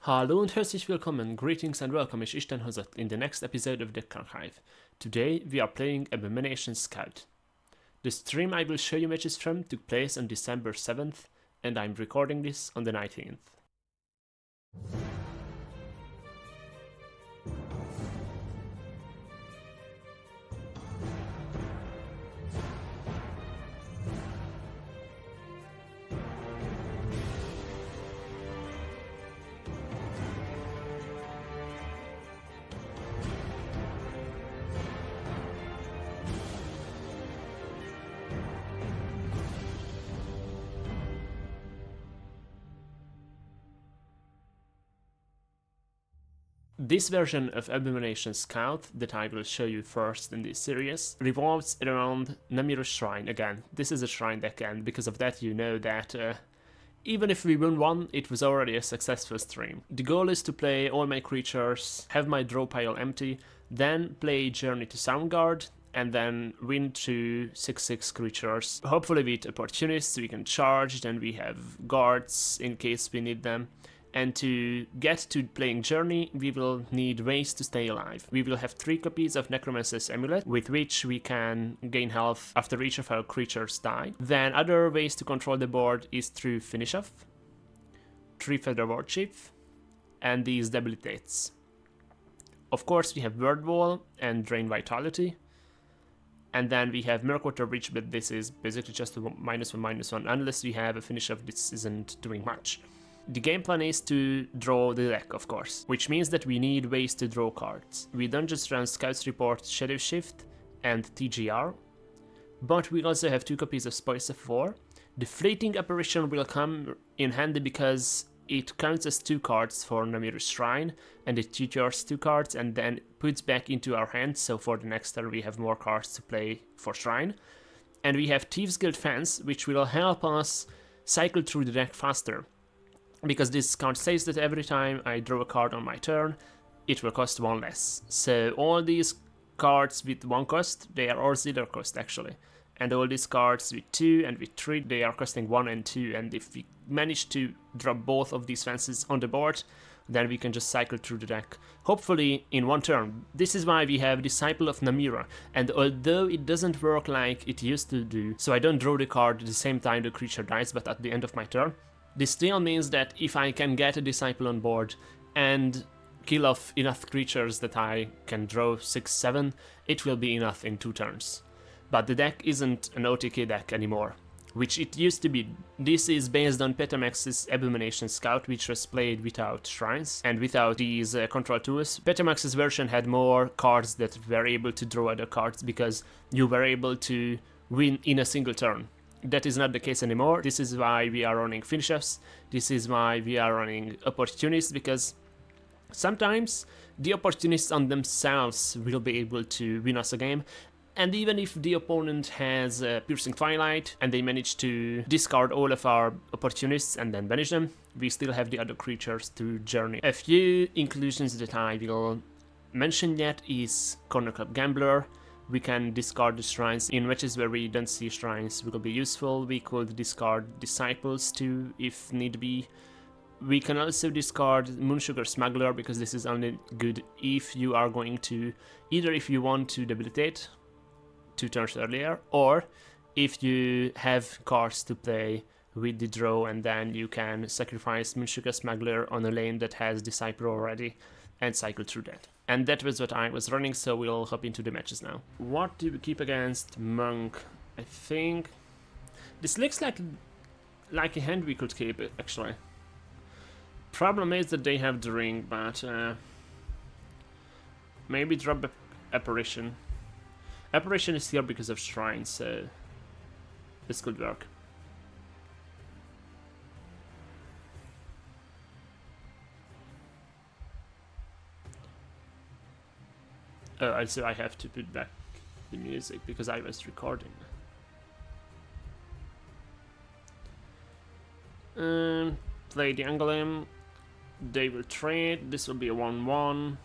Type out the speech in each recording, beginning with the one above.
Hallo und herzlich willkommen, greetings and welcome, ich Dan Hozat in the next episode of Deck Archive. Today we are playing Abomination-Shrine. The stream I will show you matches from took place on December 7th, and I'm recording this on the 19th. This version of Abomination Scout that I will show you first in this series revolves around Abomination-Shrine again. This is a shrine deck, and because of that you know that even if we won one, it was already a successful stream. The goal is to play all my creatures, have my draw pile empty, then play Journey to Soundguard, and then win 2 6/6 creatures. Hopefully with opportunists we can charge, then we have guards in case we need them. And to get to playing Journey, we will need ways to stay alive. We will have 3 copies of Necromancer's Amulet, with which we can gain health after each of our creatures die. Then other ways to control the board is through Finish Off, 3 Feather War Chief, and these Debilitates. Of course we have Word Wall and Drain Vitality. And then we have Murkwater Reach, but this is basically just a -1/-1, unless we have a Finish Off this isn't doing much. The game plan is to draw the deck, of course, which means that we need ways to draw cards. We don't just run Scouts Report, Shadow Shift, and TGR, but we also have 2 copies of Spoils of War. The Fleeting Apparition will come in handy because it counts as 2 cards for Abomination-Shrine, and it tutors 2 cards and then puts back into our hands, so for the next turn we have more cards to play for Shrine. And we have Thieves Guild Fence, which will help us cycle through the deck faster, because this card says that every time I draw a card on my turn, it will cost 1 less. So all these cards with 1 cost, they are all 0 cost actually. And all these cards with 2 and with 3, they are costing 1 and 2. And if we manage to drop both of these fences on the board, then we can just cycle through the deck, hopefully in 1 turn. This is why we have Disciple of Namira, and although it doesn't work like it used to do, so I don't draw the card at the same time the creature dies, but at the end of my turn, this still means that if I can get a Disciple on board and kill off enough creatures that I can draw 6-7, it will be enough in 2 turns. But the deck isn't an OTK deck anymore, which it used to be. This is based on Petamax's Abomination Scout, which was played without shrines and without these control tools. Petamax's version had more cards that were able to draw other cards because you were able to win in a single turn. That is not the case anymore. This is why we are running Finish Offs. This is why we are running Opportunists, because sometimes the Opportunists on themselves will be able to win us a game. And even if the opponent has Piercing Twilight and they manage to discard all of our Opportunists and then banish them, we still have the other creatures to journey. A few inclusions that I will mention yet is Corner Club Gambler. We can discard the shrines in matches where we don't see shrines will be useful. We could discard Disciples too if need be. We can also discard Moonsugar Smuggler, because this is only good if you are going to, either if you want to debilitate 2 turns earlier, or if you have cards to play with the draw and then you can sacrifice Moonsugar Smuggler on a lane that has Disciple already and cycle through that. And that was what I was running, so we'll hop into the matches now. What do we keep against Monk? I think this looks like a hand we could keep, actually. Problem is that they have the ring, but maybe drop Apparition. Apparition is here because of Shrine, so this could work. Also I have to put back the music because I was recording. Play the Angolem. They will trade. This will be a 1-1.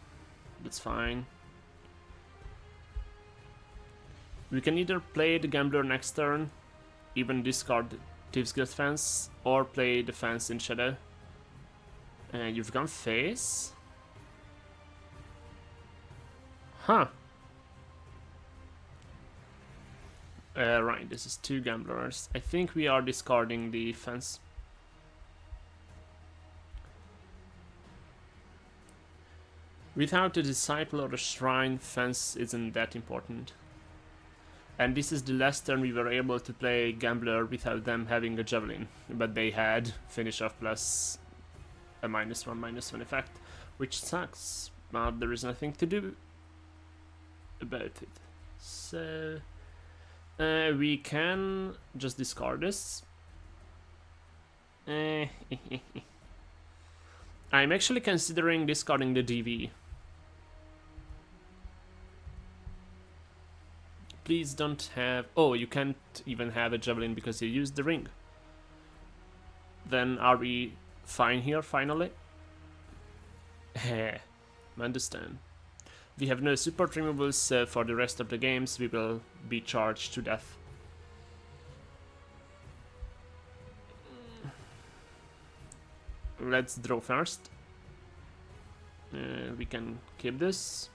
That's fine. We can either play the Gambler next turn, even discard Thieves Guild Fence, or play the Fence in Shadow. You've gone face? Huh. Right, this is 2 gamblers. I think we are discarding the fence. Without a disciple or a shrine, fence isn't that important. And this is the last turn we were able to play gambler without them having a javelin. But they had finish off plus a -1/-1 effect, which sucks, but there is nothing to do about it. So we can just discard this. I'm actually considering discarding the DV. Please don't have... Oh, you can't even have a javelin because you used the ring. Then are we fine here, finally? Heh, understand. We have no support removals, so for the rest of the games we will be charged to death. Let's draw first. We can keep this.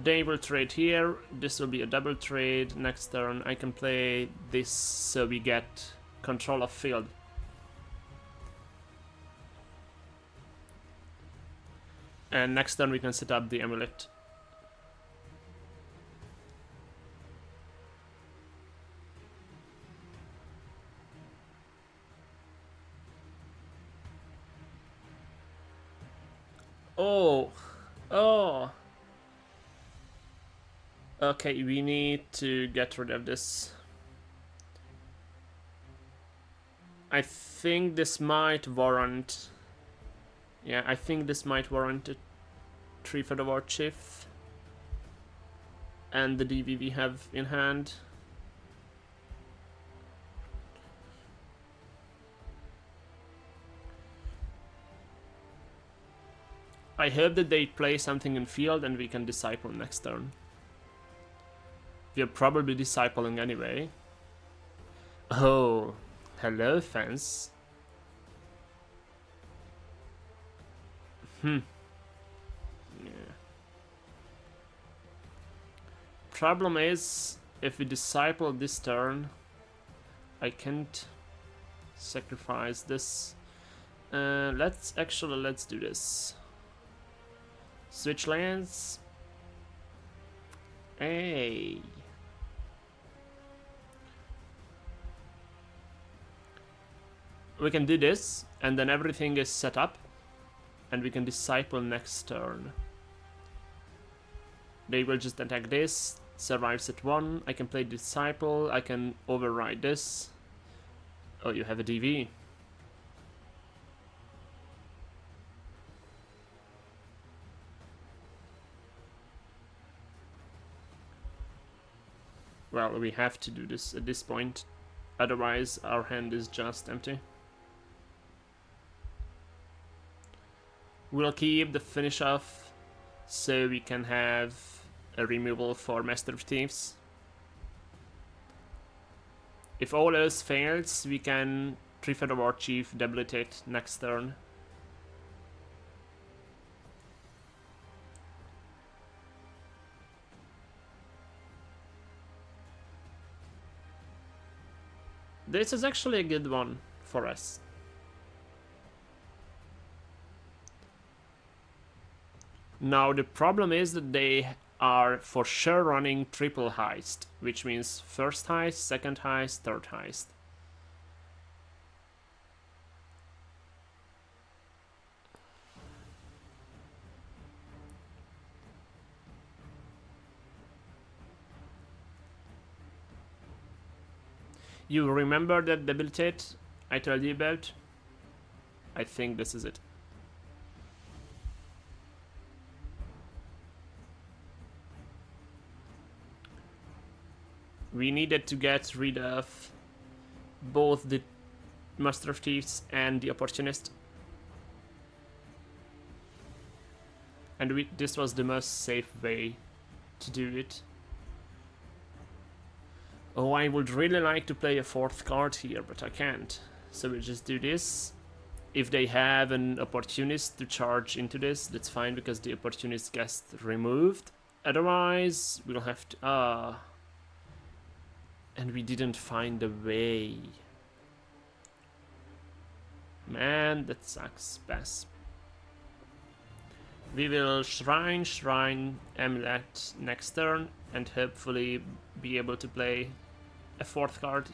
They will trade here. This will be a double trade. Next turn I can play this so we get control of field. And next turn we can set up the amulet. Oh. Okay, we need to get rid of this. I think this might warrant... Yeah, I think this might warrant a 3 for the War Chief. And the DV we have in hand. I hope that they play something in field and we can disciple next turn. We are probably discipling anyway. Oh, hello fence. Yeah. Problem is, if we disciple this turn, I can't sacrifice this. Let's do this. Switch lands. Hey. We can do this, and then everything is set up, and we can disciple next turn. They will just attack this, survives at 1, I can play disciple, I can override this. Oh, you have a DV. Well, we have to do this at this point, otherwise our hand is just empty. We'll keep the finish off so we can have a removal for Master of Thieves. If all else fails, we can 3 for the War Chief, debilitate next turn. This is actually a good one for us. Now the problem is that they are for sure running triple heist, which means first heist, second heist, third heist. You remember that debilitate I told you about? I think this is it. We needed to get rid of both the Master of Thieves and the Opportunist. And this was the most safe way to do it. Oh, I would really like to play a fourth card here, but I can't. So we'll just do this. If they have an opportunist to charge into this, that's fine because the opportunist gets removed. Otherwise, we'll have to... and we didn't find a way. Man, that sucks. Pass. We will Shrine, Amulet next turn and hopefully be able to play a fourth card.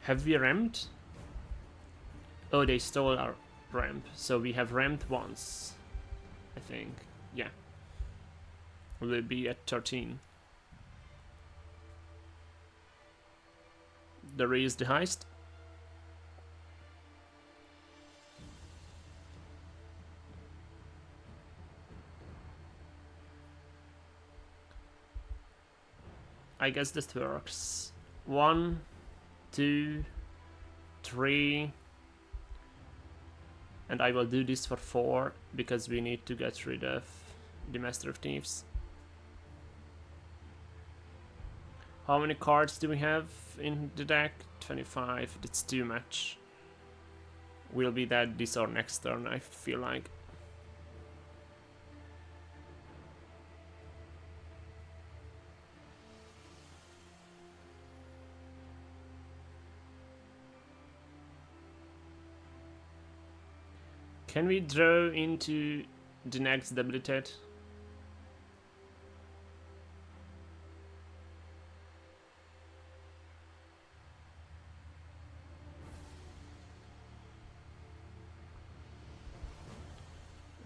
Have we ramped? Oh, they stole our ramp. So we have ramped once, I think. Yeah. We'll be at 13. There is the heist. I guess this works. 1, 2, 3. And I will do this for 4 because we need to get rid of the Master of Thieves. How many cards do we have in the deck? 25. That's too much. We'll be dead this or next turn, I feel like. Can we draw into the next debilitate?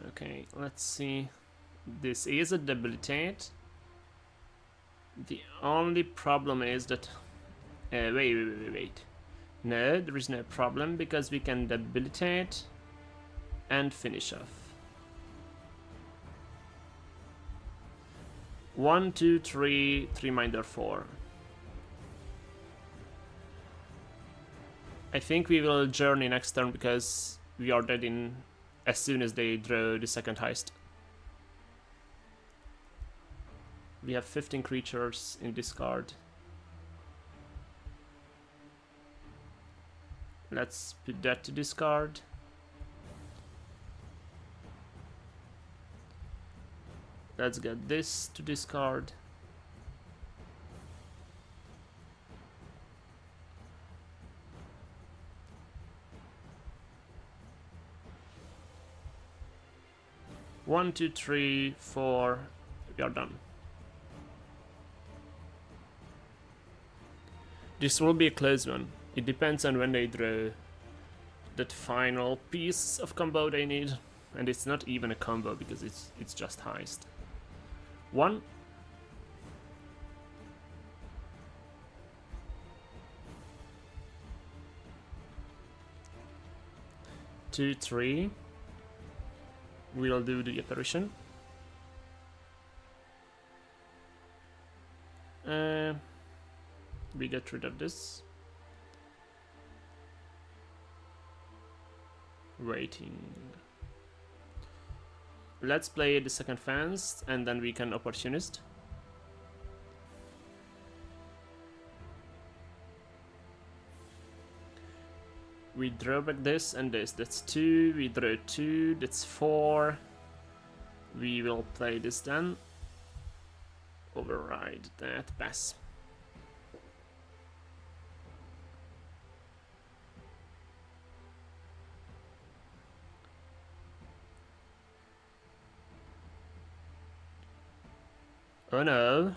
Okay, let's see. This is a debilitate. The only problem is that... wait. No, there is no problem because we can debilitate and finish off. 1, 2, 3, 3 minder 4. I think we will journey next turn because we are dead in as soon as they draw the second heist. We have 15 creatures in this card. Let's put that to discard. Let's get this to discard. One, two, three, 4. We are done. This will be a close one. It depends on when they draw that final piece of combo they need. And it's not even a combo because it's just heist. 1. 2, 3. We'll do the apparition. We get rid of this. Waiting. Let's play the second phase and then we can opportunist. We draw back this and this. That's 2. We draw 2. That's 4. We will play this then. Override that. Pass. Oh no.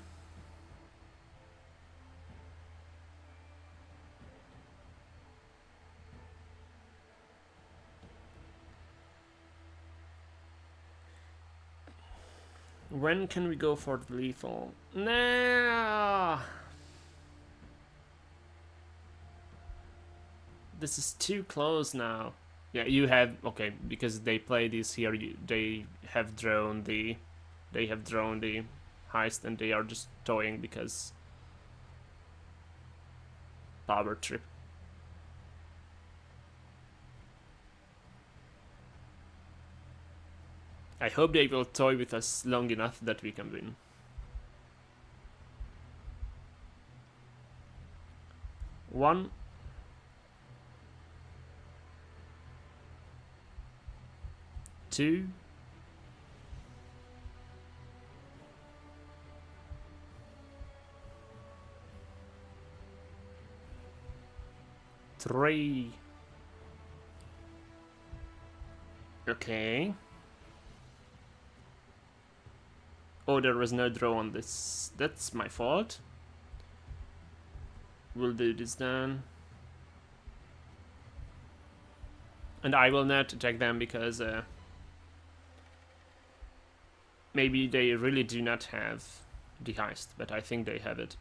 When can we go for the lethal? No! This is too close now. Yeah, you have... Okay, because they play this here, they have drawn the heist and they are just toying because... Power trip. I hope they will toy with us long enough that we can win. 1. Two. 3. Okay. Oh, there was no draw on this. That's my fault. We'll do this then. And I will not attack them because maybe they really do not have the heist, but I think they have it.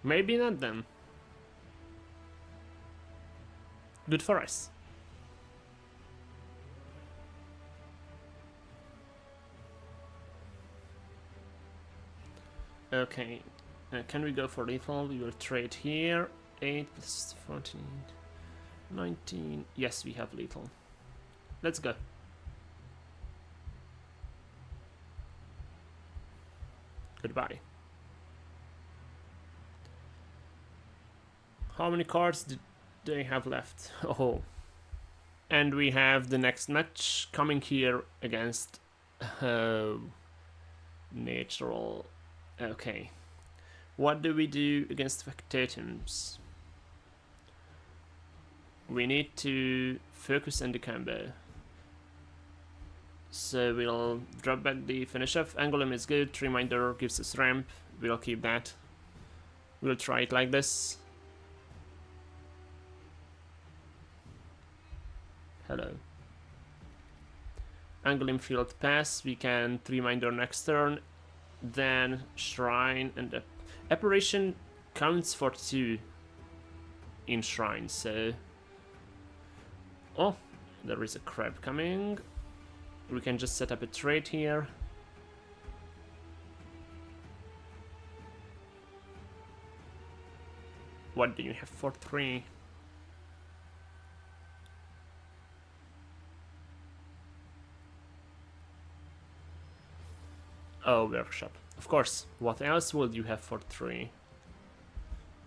Maybe not then. Good for us. Okay, can we go for lethal? We will trade here. 8 plus 14, 19. Yes, we have lethal. Let's go. Goodbye. How many cards did they have left? Oh. And we have the next match coming here against natural. Okay. What do we do against Factatums? We need to focus on the combo. So we'll drop back the finish off. Angulum is good. Reminder gives us ramp. We'll keep that. We'll try it like this. Hello. Angulum field pass. We can reminder next turn. Then Shrine and Apparition counts for 2 in Shrine. So. Oh, there is a crab coming. We can just set up a trade here. What do you have for 3? Oh, workshop. Of course. What else would you have for 3?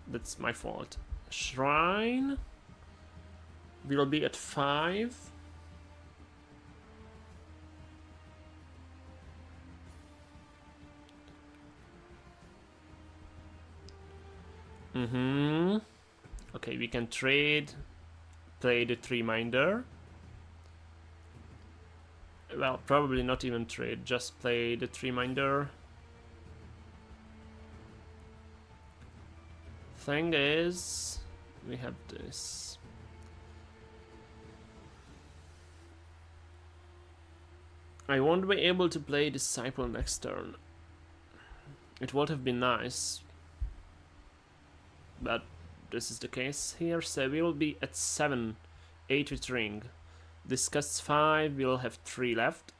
That's my fault. Shrine will be at 5. Okay, we can trade. Play the 3-minder. Well, probably not even trade, just play the 3-minder. Thing is, we have this. I won't be able to play Disciple next turn. It would have been nice, but this is the case here, so we will be at 7, 8 with ring. Discuss 5, we'll have 3 left.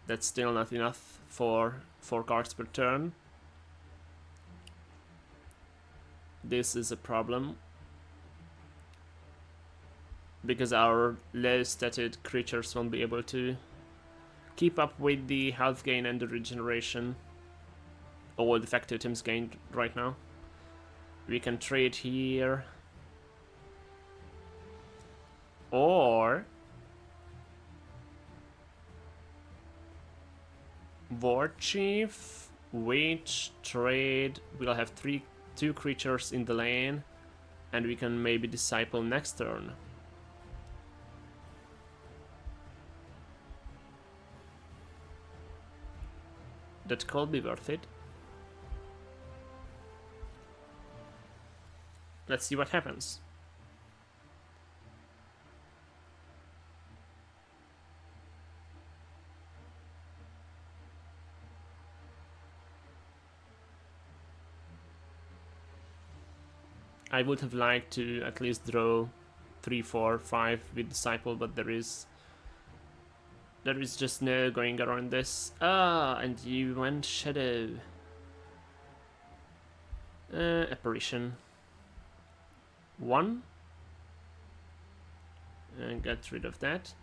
That's still not enough for 4 cards per turn. This is a problem, because our low statted creatures won't be able to keep up with the health gain and the regeneration, or the fact items gained right now. We can trade here, or War Chief, wait, trade. We'll have 2 creatures in the lane, and we can maybe Disciple next turn. That could be worth it. Let's see what happens. I would have liked to at least draw 3, 4, 5 with Disciple, but there is There is just no going around this. Ah, and you went Shadow. Apparition. 1. And get rid of that.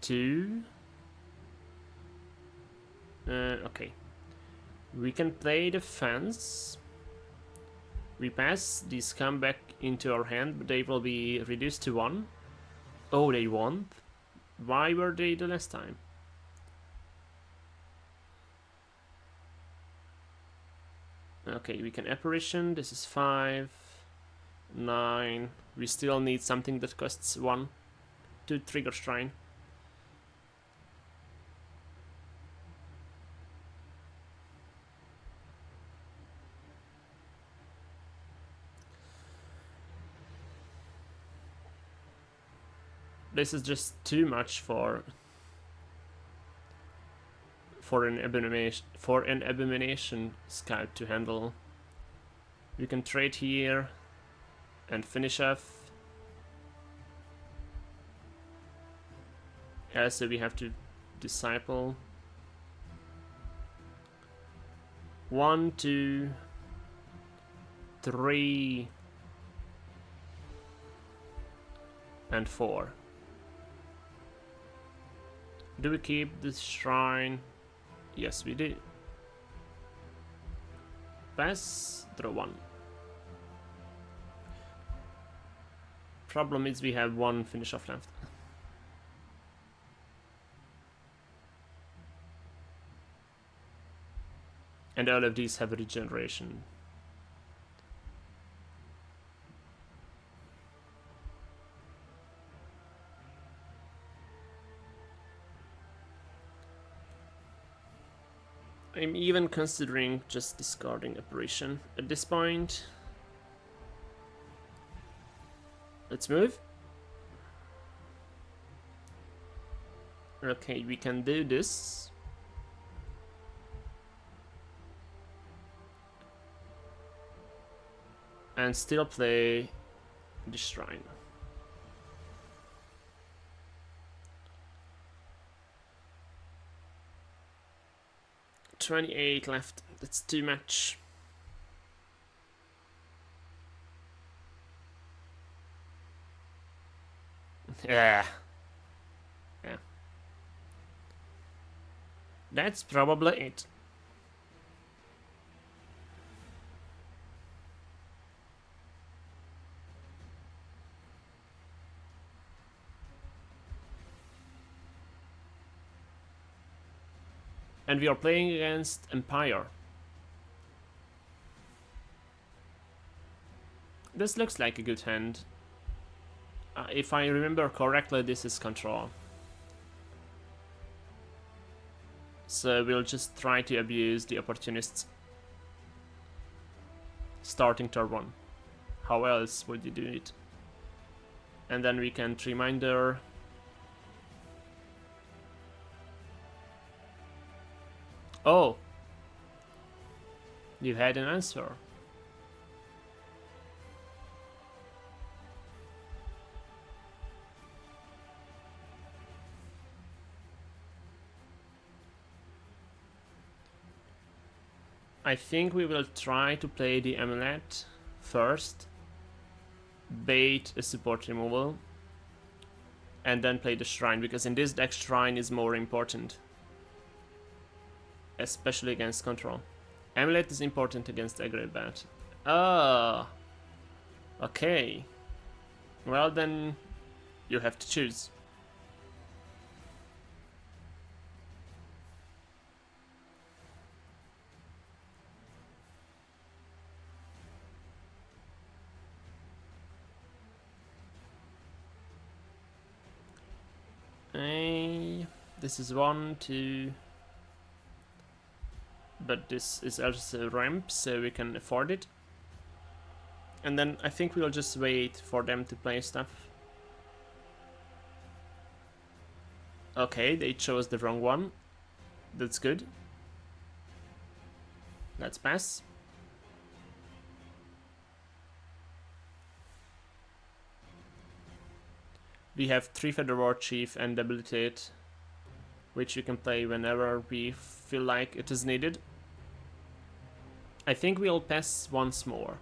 2. Okay. We can play the fence. We pass, these come back into our hand, but they will be reduced to 1. Oh, they won't? Why were they the last time? Okay, we can apparition, this is 5, 9. We still need something that costs 1 to trigger Shrine. This is just too much for an abomination scout to handle. We can trade here and finish off. So we have to disciple. 1, 2, 3, and 4. Do we keep this shrine? Yes, we do. Pass, draw 1. Problem is we have 1 finish off left. And all of these have regeneration. I'm even considering just discarding apparition at this point. Let's move. Okay, we can do this. And still play the shrine. $28 left. That's too much. Yeah. That's probably it. And we are playing against Empire. This looks like a good hand. If I remember correctly, this is control. So we'll just try to abuse the opportunists. Starting turn 1. How else would you do it? And then we can reminder. Oh! You had an answer. I think we will try to play the amulet first, bait a support removal, and then play the shrine, because in this deck shrine is more important. Especially against control. Amulet is important against aggro bat. Ah, okay. Well then, you have to choose. This is 1, 2. But this is also ramp, so we can afford it. And then I think we'll just wait for them to play stuff. Okay, they chose the wrong one. That's good. Let's pass. We have 3 Feather War Chief and Debilitate, which we can play whenever we feel like it is needed. I think we'll pass once more.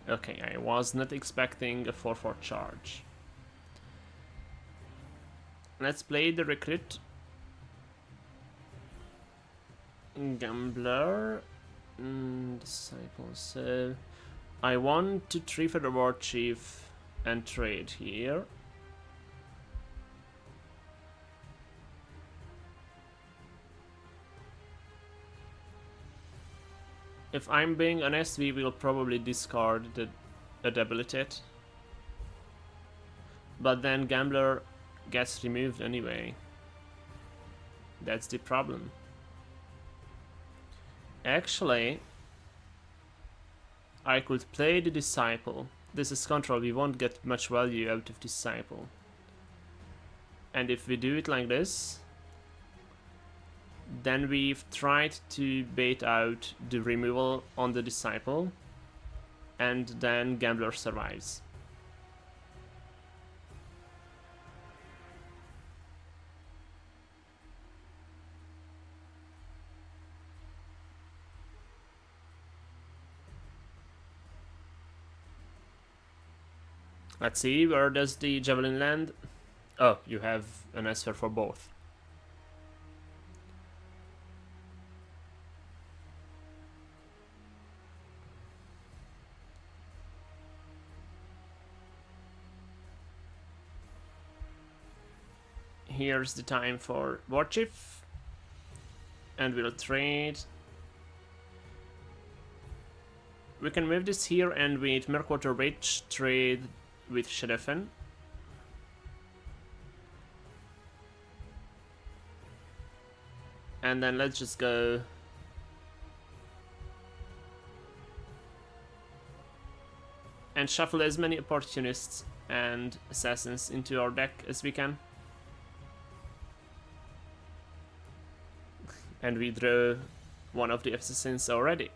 Okay, I was not expecting a 4/4 charge. Let's play the Recruit. Gambler. Disciple. So I want to 3 Feather War Chief and trade here. If I'm being honest, we will probably discard the Debilitate. But then Gambler gets removed anyway. That's the problem. Actually, I could play the Disciple. This is control, we won't get much value out of Disciple. And if we do it like this, then we've tried to bait out the removal on the Disciple, and then Gambler survives. Let's see, where does the Javelin land? Oh, you have an answer for both. Here's the time for War Chief, and we'll trade. We can move this here and with Mirkwater Witch trade with Sheriffen. And then let's just go and shuffle as many opportunists and assassins into our deck as we can. And we draw one of the assassins already.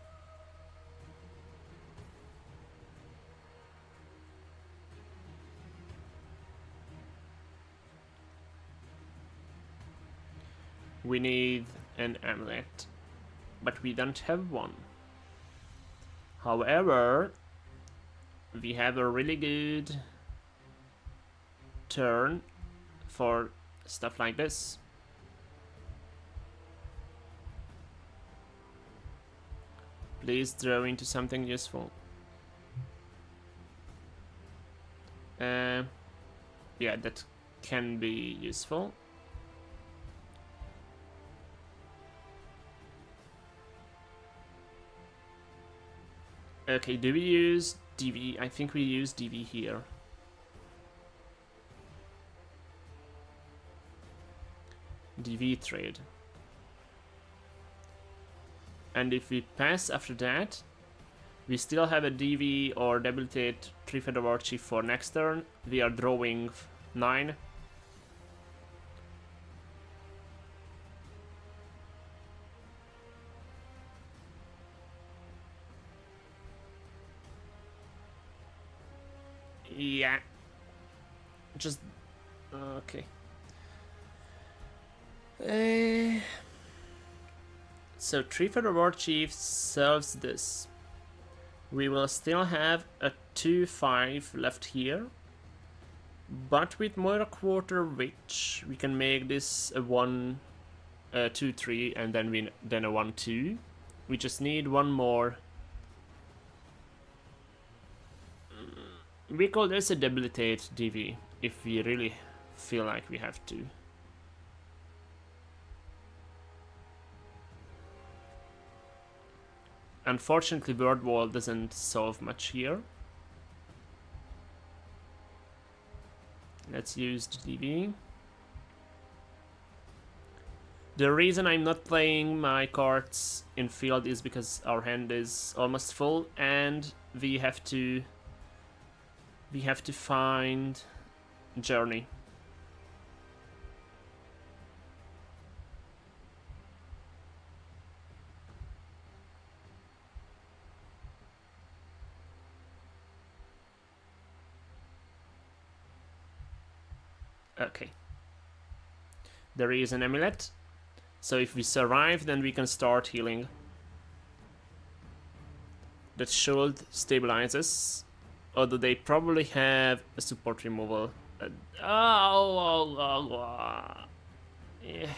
We need an amulet, but we don't have one. However, we have a really good turn for stuff like this. Please draw into something useful. Yeah, that can be useful. Okay, do we use DV? I think we use DV here. DV trade. And if we pass after that, we still have a DV or Debilitate 3 Feather War Chief for next turn. We are drawing 9. Yeah. Just... okay. So 3 Feather War Chief solves this. We will still have a 2/5 left here. But with Mirkwater Witch, we can make this a 2/3 and then a 1/2. We just need one more. We call this a Debilitate DV if we really feel like we have to. Unfortunately, Word Wall doesn't solve much here. Let's use the DV. The reason I'm not playing my cards in field is because our hand is almost full and we have to find Journey. Okay. There is an amulet. So if we survive, then we can start healing. That shield stabilizes. Although they probably have a support removal. Yeah.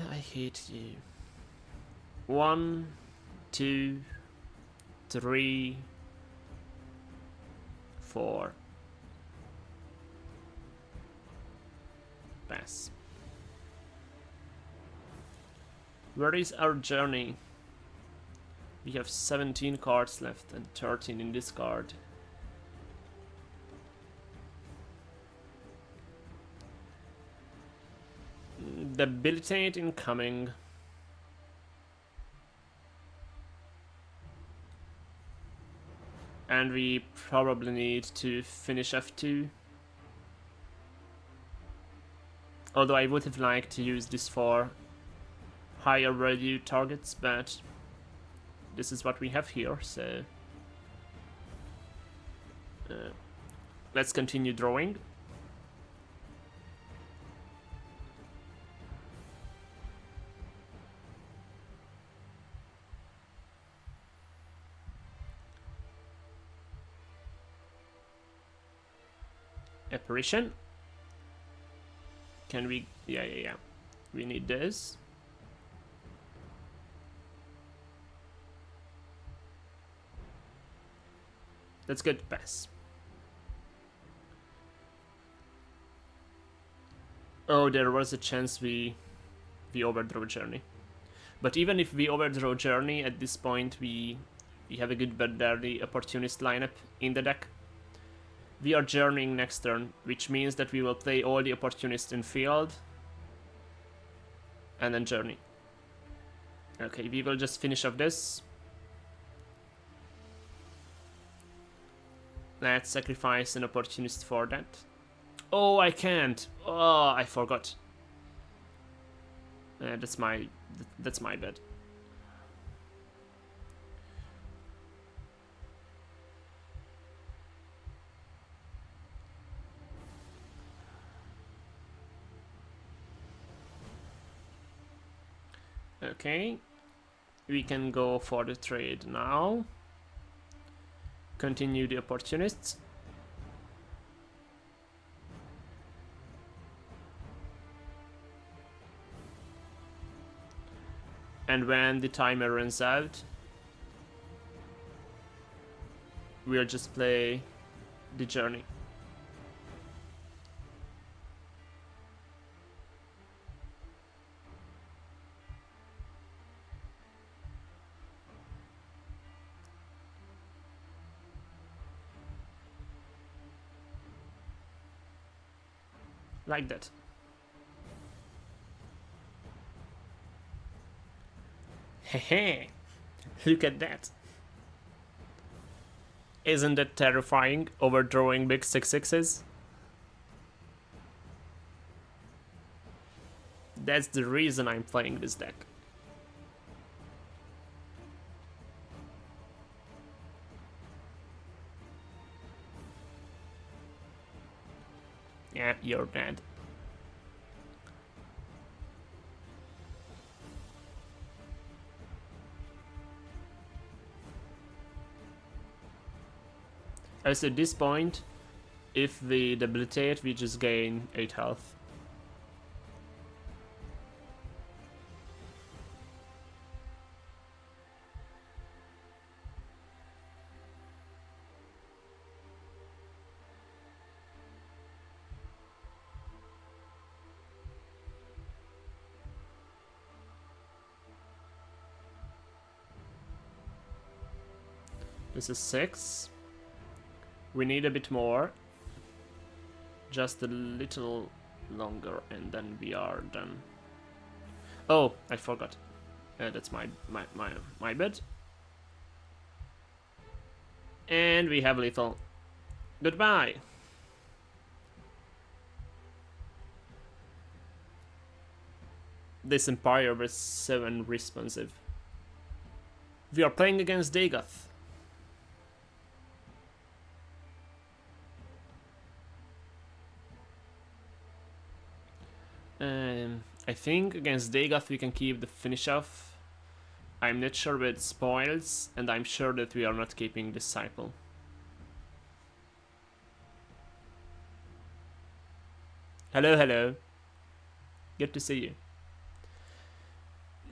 I hate you. 1, 2, 3, 4. Pass. Where is our journey? We have 17 cards left and 13 in this card. Debilitate incoming. And we probably need to finish F2. Although I would have liked to use this for higher value targets, but this is what we have here, so let's continue drawing. Apparition. Can we... Yeah. We need this. That's good. Pass. Oh, there was a chance we overdraw Journey. But even if we overdraw Journey, at this point we have a good but barely opportunist lineup in the deck. We are journeying next turn, which means that we will play all the opportunists in field. And then journey. Okay, we will just finish off this. Let's sacrifice an opportunist for that. Oh, I can't. Oh, I forgot. That's my bad. Okay, we can go for the trade now. Continue the opportunists. And when the timer runs out, we'll just play the journey. Like that. Hehe, look at that. Isn't that terrifying, overdrawing big 6/6s? That's the reason I'm playing this deck. Yeah, you're dead. As at this point, if we debilitate, we just gain 8 health. This is 6. We need a bit more. Just a little longer and then we are done. Oh, I forgot. That's my bad. And we have lethal. Goodbye. This Empire was so unresponsive. We are playing against Dagoth. I think against Dagoth we can keep the finish off. I'm not sure with spoils, and I'm sure that we are not keeping Disciple. Hello, hello. Good to see you.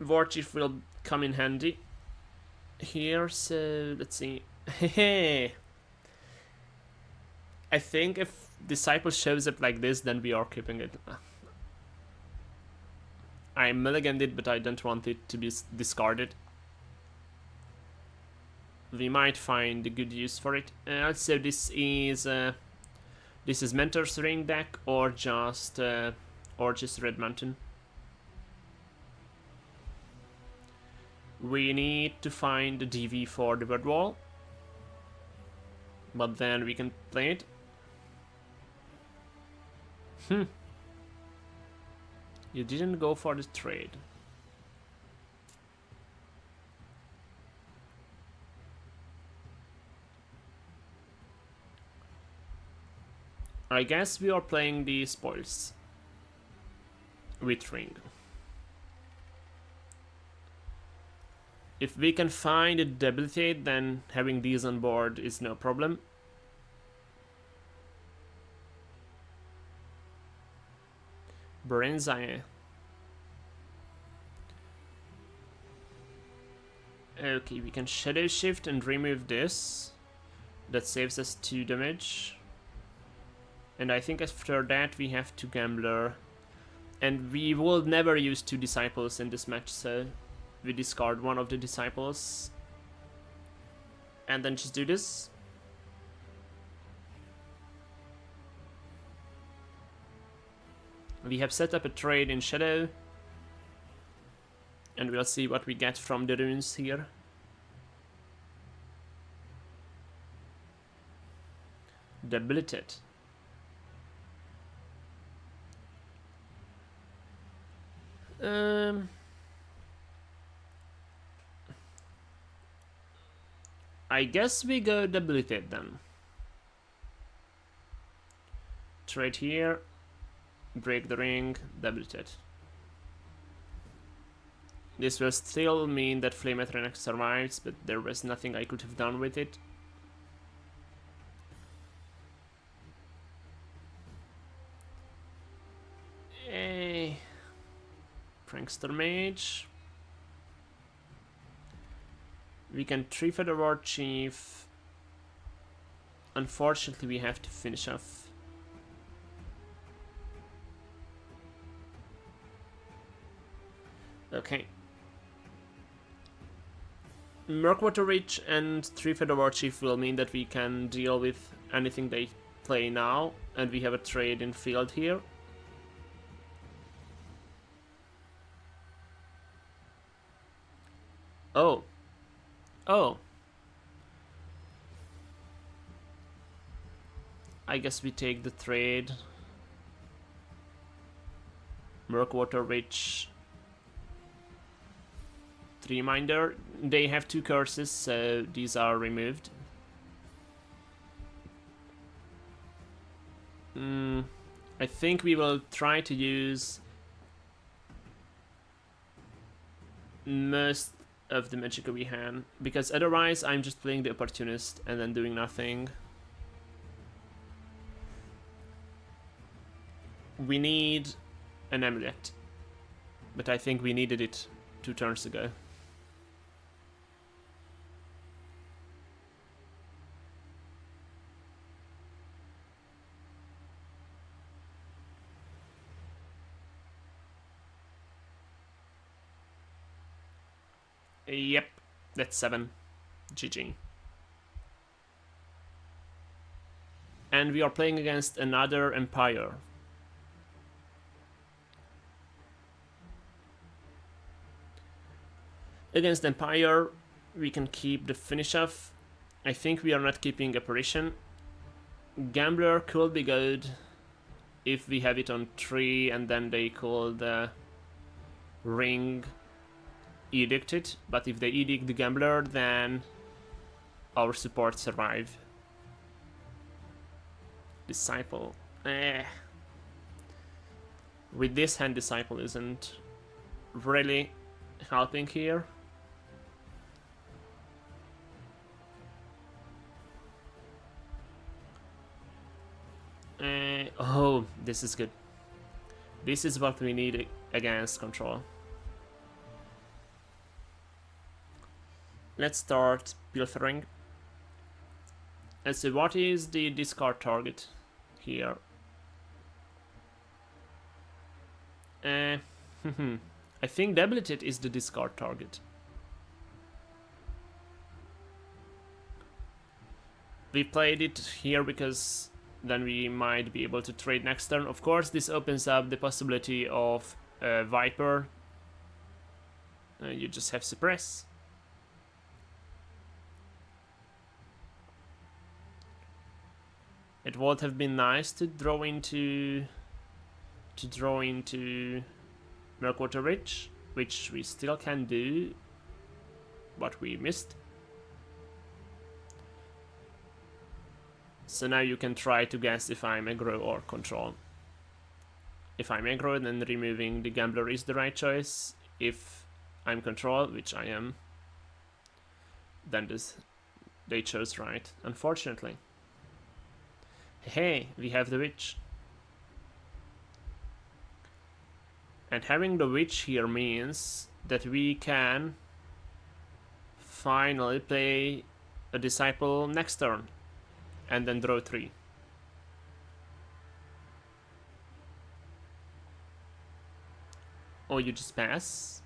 War Chief will come in handy here, so let's see. Hey, I think if Disciple shows up like this, then we are keeping it. I mulliganed it, but I don't want it to be discarded. We might find a good use for it. Also, this is Mentor's Ring deck or just Red Mountain. We need to find a DV for the Bird Wall, but then we can play it. You didn't go for the trade. I guess we are playing the spoils with ring. If we can find a debilitate, then having these on board is no problem. Berenzai. Okay, we can Shadow Shift and remove this. That saves us 2 damage. And I think after that we have 2 Gambler. And we will never use 2 Disciples in this match, so we discard one of the Disciples. And then just do this. We have set up a trade in Shadow. And we'll see what we get from the runes here. Debilitate. I guess we go debilitate then. Trade here. Break the ring. Debilitate. This will still mean that Flame Atrenax survives, but there was nothing I could have done with it. Prankster Mage. We can 3-feather War Chief. Unfortunately, we have to finish off. Okay. Murkwater Reach and 3-feather War Chief will mean that we can deal with anything they play now, and we have a trade in field here. Oh. Oh. I guess we take the trade. Murkwater Reach. 3-minder. They have 2 curses, so these are removed. I think we will try to use most of the magic we have, because otherwise I'm just playing the opportunist and then doing nothing. We need an amulet, but I think we needed it 2 turns ago. Yep, that's 7. GG. And we are playing against another Empire. Against Empire, we can keep the finish off. I think we are not keeping Apparition. Gambler could be good if we have it on 3 and then they could ring edict it, but if they edict the Gambler, then our support survive. Disciple. With this hand, Disciple isn't really helping here. Oh, this is good. This is what we need against control. Let's start pilfering. Let's see, what is the discard target here? I think Debilitate is the discard target. We played it here because then we might be able to trade next turn. Of course, this opens up the possibility of Viper. You just have Suppress. It would have been nice to draw into Murkwater Ridge, which we still can do, but we missed. So now you can try to guess if I'm aggro or control. If I'm aggro, then removing the Gambler is the right choice. If I'm control, which I am, then they chose right, unfortunately. Hey, we have the Witch. And having the Witch here means that we can finally play a Disciple next turn and then draw 3. Oh, you just pass?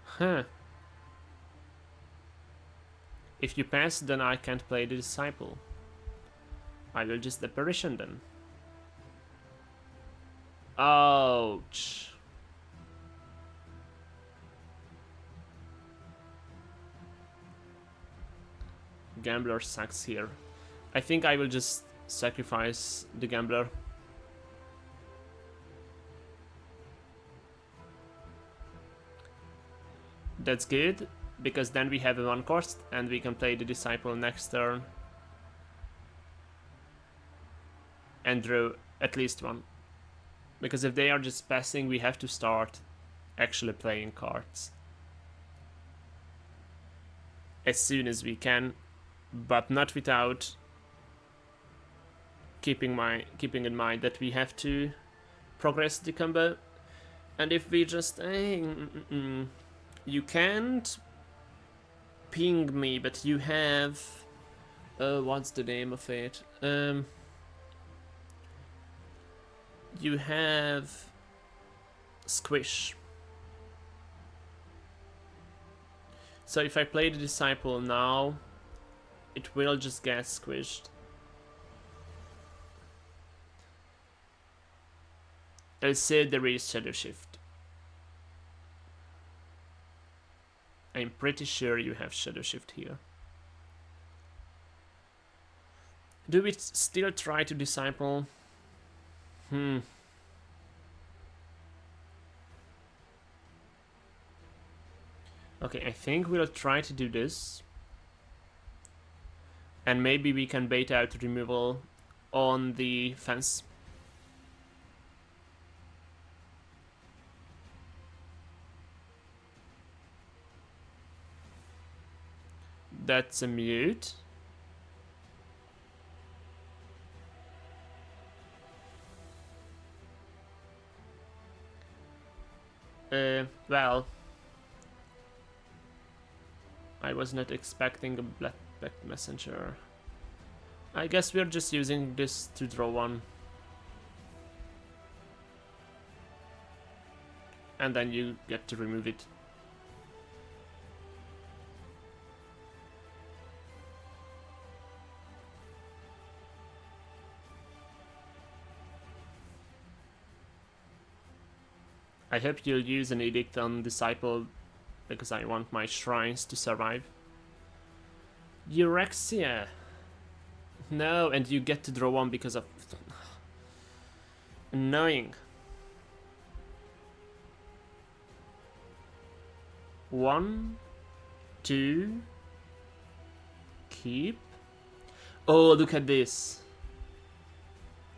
Huh. If you pass, then I can't play the Disciple. I will just Apparition then. Ouch. Gambler sucks here. I think I will just sacrifice the Gambler. That's good, because then we have a 1 cost and we can play the Disciple next turn. And draw at least 1. Because if they are just passing, we have to start actually playing cards as soon as we can, but not without keeping in mind that we have to progress the combo. And if we just you can't ping me, but you have what's the name of it? You have Squish. So if I play the Disciple now, it will just get squished. I'll say there is Shadow Shift. I'm pretty sure you have Shadow Shift here. Do we still try to Disciple? Okay, I think we'll try to do this. And maybe we can bait out removal on the fence. That's a mute. Well, I was not expecting a Black Messenger. I guess we're just using this to draw 1. And then you get to remove it. I hope you'll use an Edict on Disciple, because I want my shrines to survive. Eurexia! No, and you get to draw 1 because of... Annoying. 1, 2... Keep... Oh, look at this!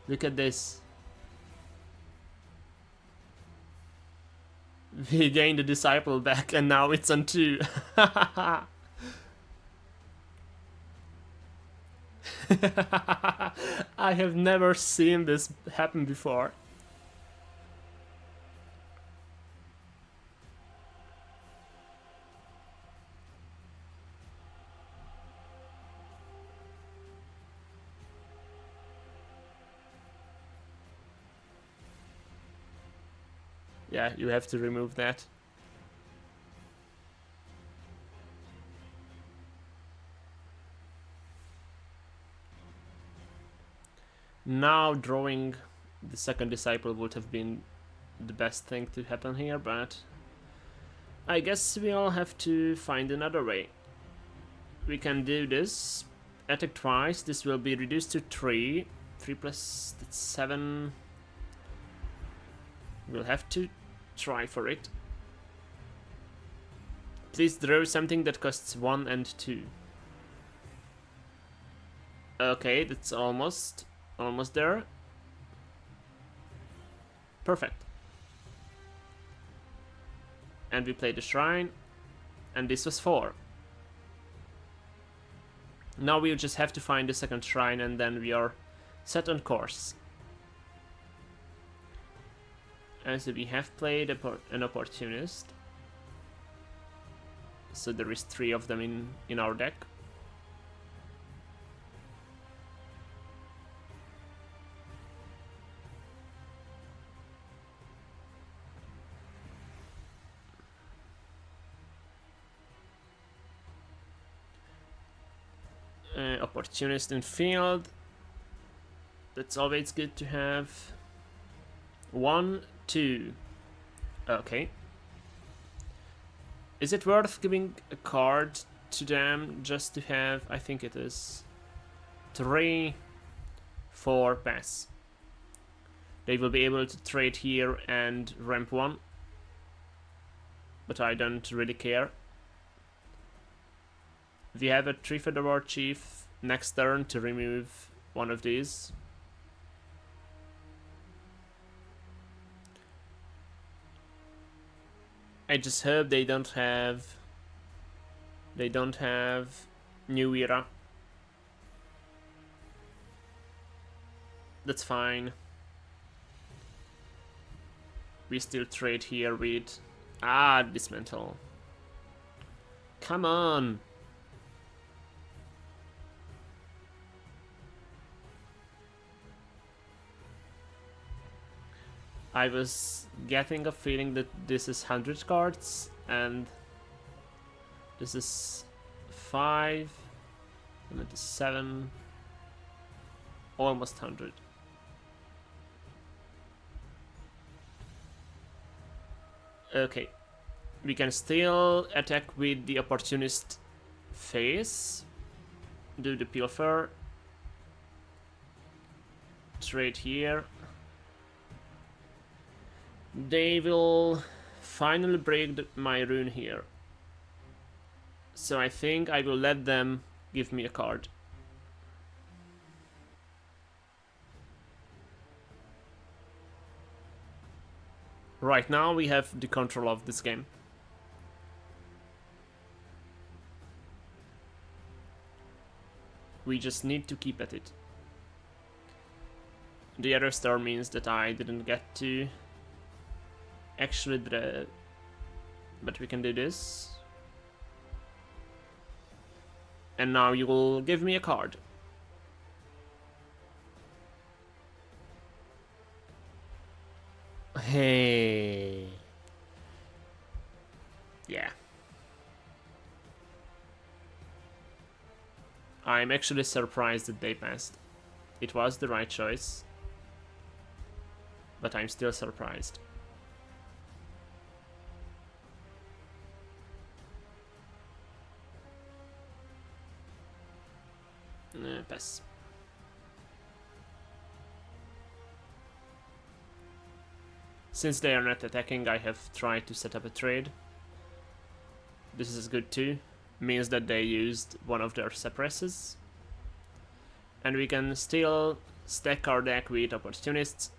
Look at this! We gained a disciple back and now it's on 2. I have never seen this happen before. Yeah, you have to remove that. Now drawing the second disciple would have been the best thing to happen here, but I guess we'll have to find another way. We can do this. Attack twice. This will be reduced to 3. 3 plus that's 7. We'll have to try for it. Please draw something that costs 1 and 2. Okay, that's almost there. Perfect. And we play the shrine, and this was 4. Now we'll just have to find the second shrine, and then we are set on course. And so we have played an opportunist. So there is 3 of them in our deck. Opportunist in field. That's always good to have. 1, 2. Okay. Is it worth giving a card to them just to have? I think it is. 3, 4 pass. They will be able to trade here and ramp 1. But I don't really care. We have a 3 Federal Chief next turn to remove one of these. I just hope they don't have New Era. That's fine. We still trade here with dismantle. Come on. I was getting a feeling that this is 100 cards and this is 5 and it is 7, almost 100. Okay, we can still attack with the opportunist phase, do the pilfer, trade here. They will finally break my rune here. So I think I will let them give me a card. Right now we have the control of this game. We just need to keep at it. The other star means that I didn't get to actually draw, but we can do this. And now you will give me a card. Hey. Yeah. I'm actually surprised that they passed. It was the right choice, but I'm still surprised. Pass. Since they are not attacking, I have tried to set up a trade. This is good too. Means that they used one of their suppresses. And we can still stack our deck with opportunists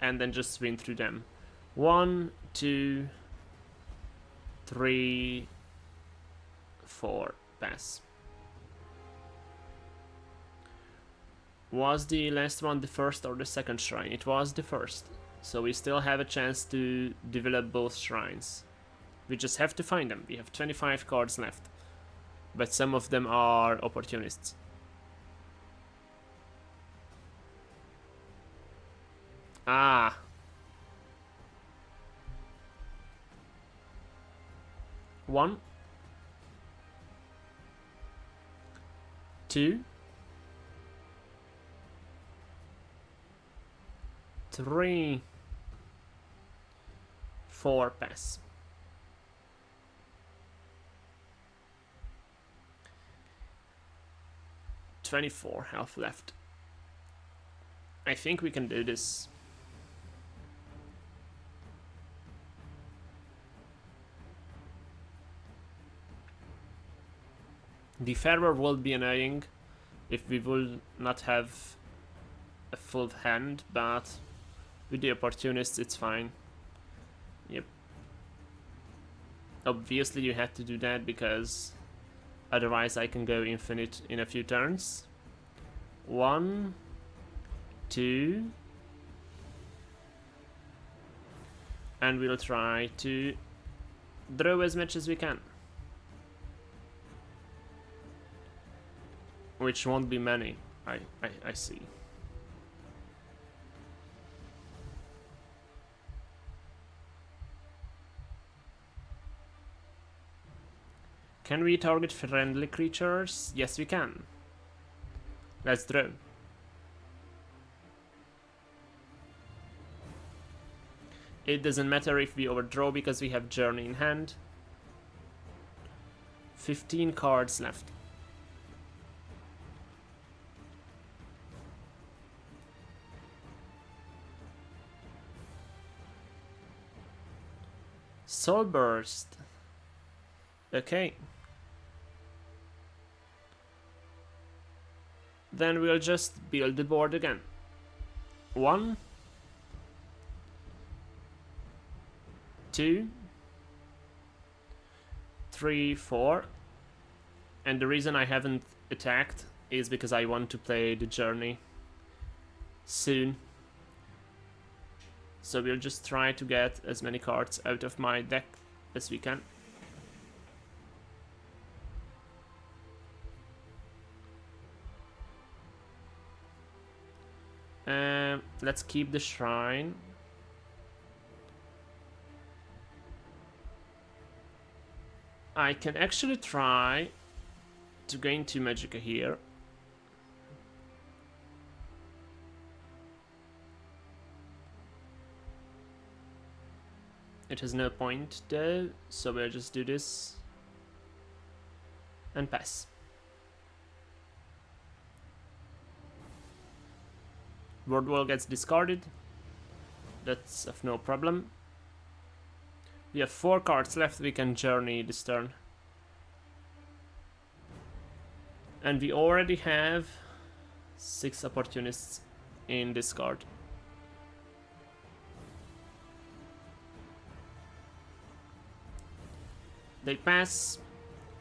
and then just win through them. 1, 2, 3, 4. Pass. Was the last one the first or the second shrine? It was the first. So we still have a chance to develop both shrines. We just have to find them. We have 25 cards left. But some of them are opportunists. Ah. One. 2. 3. 4. Pass. $24 health left. I think we can do this. The Fervor will be annoying if we will not have a full hand, but with the opportunists it's fine. Yep. Obviously you had to do that because otherwise I can go infinite in a few turns. 1, 2, and we'll try to draw as much as we can. Which won't be many, I see. Can we target friendly creatures? Yes, we can. Let's draw. It doesn't matter if we overdraw because we have Journey in hand. 15 cards left. Soul Burst. Okay. Then we'll just build the board again. 1, 2, 3, 4. And the reason I haven't attacked is because I want to play the Journey soon. So we'll just try to get as many cards out of my deck as we can. Let's keep the shrine. I can actually try to gain 2 Magicka here. It has no point though, so we'll just do this and pass. Word Wall gets discarded. That's of no problem. We have 4 cards left, we can Journey this turn. And we already have 6 opportunists in this card. They pass.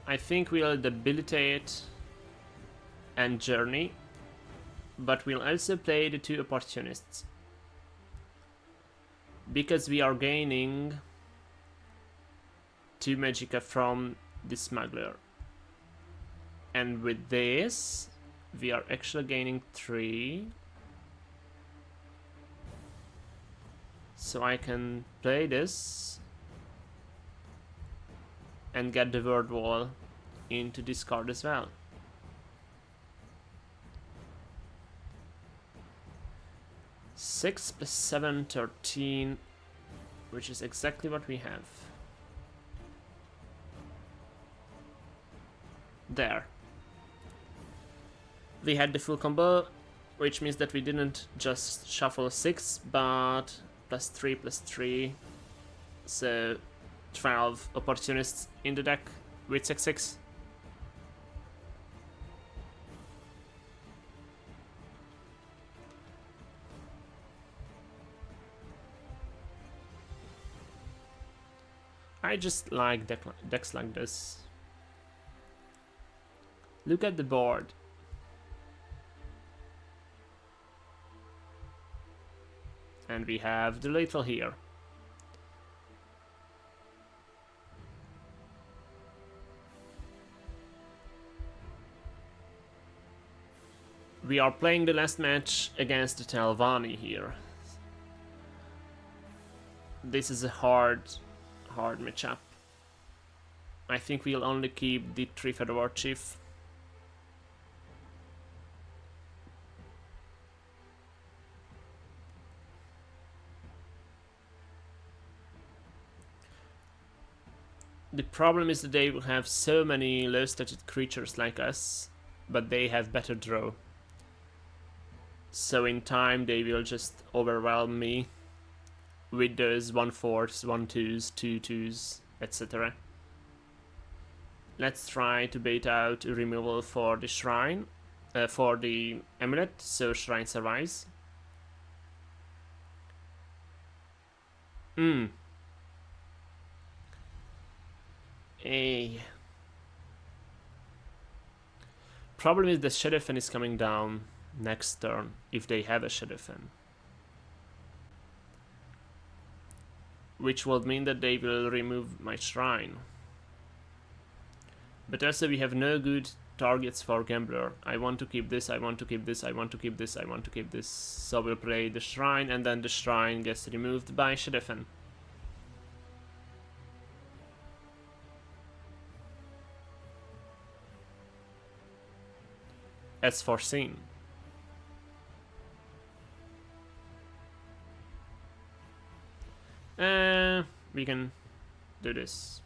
I think we'll debilitate and Journey, but we'll also play the 2 opportunists because we are gaining 2 Magicka from the Smuggler, and with this we are actually gaining 3, so I can play this and get the Word Wall into this card as well. Six plus 7, 13, which is exactly what we have. There. We had the full combo, which means that we didn't just shuffle 6, but plus 3, so 12 opportunists in the deck with 6/6. I just like decks like this. Look at the board. And we have the lethal here. We are playing the last match against the Telvanni here. This is a hard matchup. I think we'll only keep the 3 Feather Chief. The problem is that they will have so many low-stated creatures like us, but they have better draw. So in time they will just overwhelm me with those 1/4s, 1/2s, 2/2s, etc. Let's try to bait out a removal for the shrine, for the amulet, so shrine survives. Problem is the Shadowfen is coming down next turn, if they have a Shadowfen. Which will mean that they will remove my shrine. But also we have no good targets for Gambler. I want to keep this, I want to keep this, I want to keep this, I want to keep this. So we'll play the shrine, and then the shrine gets removed by Shadowfen. As foreseen. We can do this.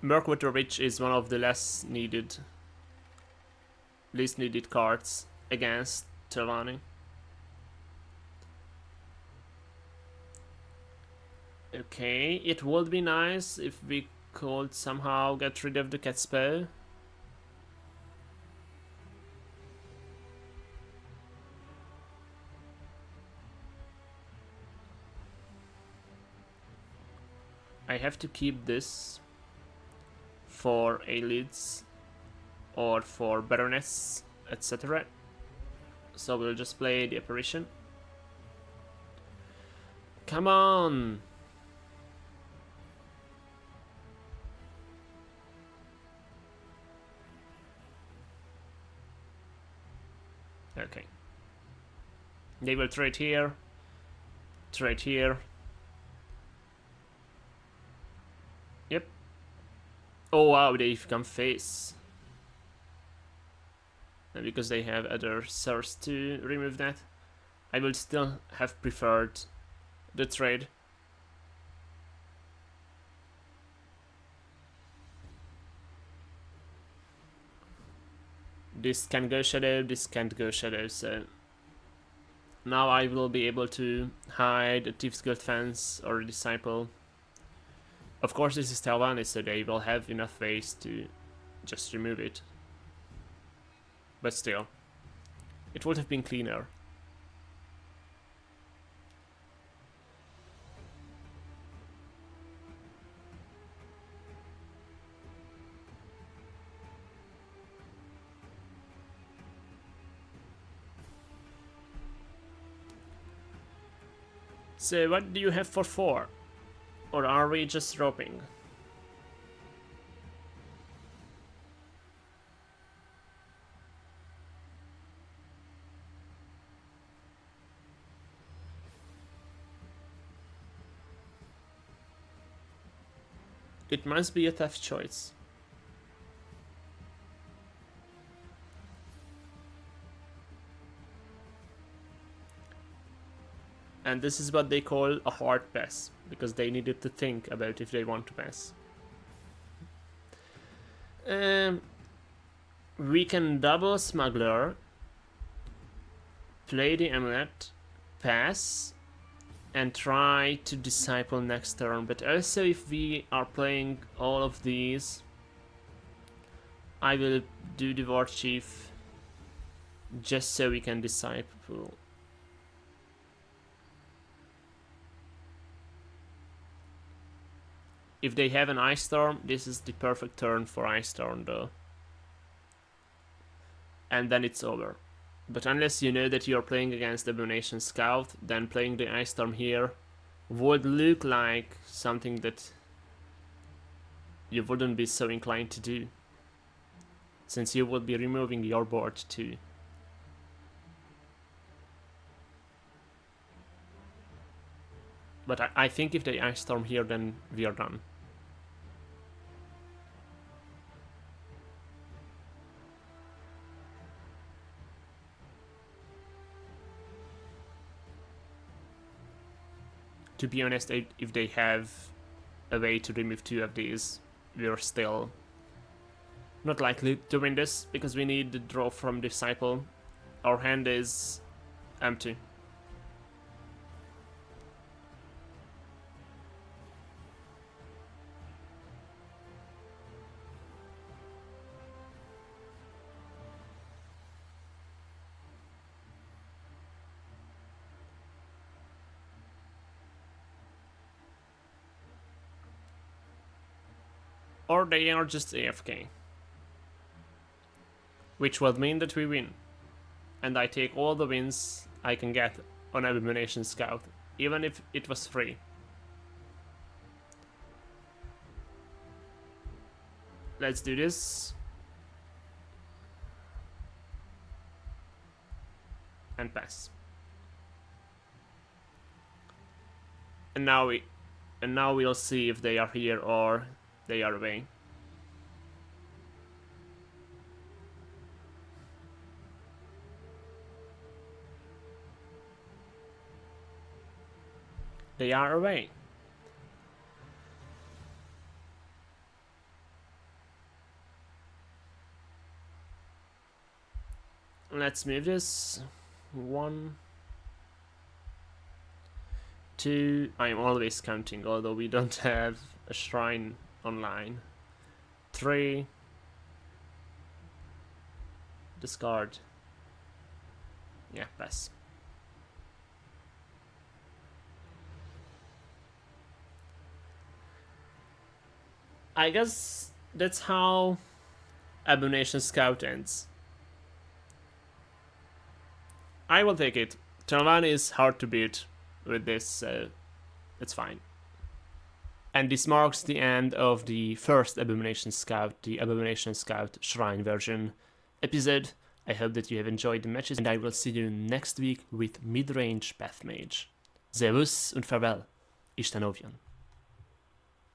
Murkwater Witch is one of the least needed cards against Telvanni. Okay, it would be nice if we could somehow get rid of the Catspaw. I have to keep this for Aelids or for Baroness, etc. So we'll just play the Apparition. Come on! Okay. They will trade here. Trade here. Yep. Oh wow, they've come face. And because they have other source to remove that, I would still have preferred the trade. This can go shadow, this can't go shadow, so now I will be able to hide a Thief's Guild Fence or a Disciple. Of course this is Telvanni, so they will have enough ways to just remove it. But still, it would have been cleaner. So what do you have for 4? Or are we just roping? It must be a tough choice. And this is what they call a hard pass, because they needed to think about if they want to pass. We can double Smuggler, play the Amulet, pass, and try to Disciple next turn. But also if we are playing all of these, I will do the War Chief just so we can disciple. If they have an Ice Storm, this is the perfect turn for Ice Storm though. And then it's over. But unless you know that you're playing against Abomination Scout, then playing the Ice Storm here would look like something that you wouldn't be so inclined to do, since you would be removing your board too. But I think if they Ice Storm here, then we are done. To be honest, if they have a way to remove 2 of these, we're still not likely to win this, because we need the draw from Disciple. Our hand is empty. Or they are just AFK. Which will mean that we win. And I take all the wins I can get on Abomination Scout, even if it was free. Let's do this. And pass. And now we'll see if they are here or they are away. They are away. Let's move this. 1, 2. I'm always counting, although we don't have a shrine online. 3. Discard. Yeah, pass. I guess that's how Abomination Scout ends. I will take it. Turn 1 is hard to beat with this, so it's fine. And this marks the end of the first Abomination Scout, the Abomination Scout Shrine version episode. I hope that you have enjoyed the matches, and I will see you next week with Mid-Range Path Mage. Servus und farewell. Isten óvjon.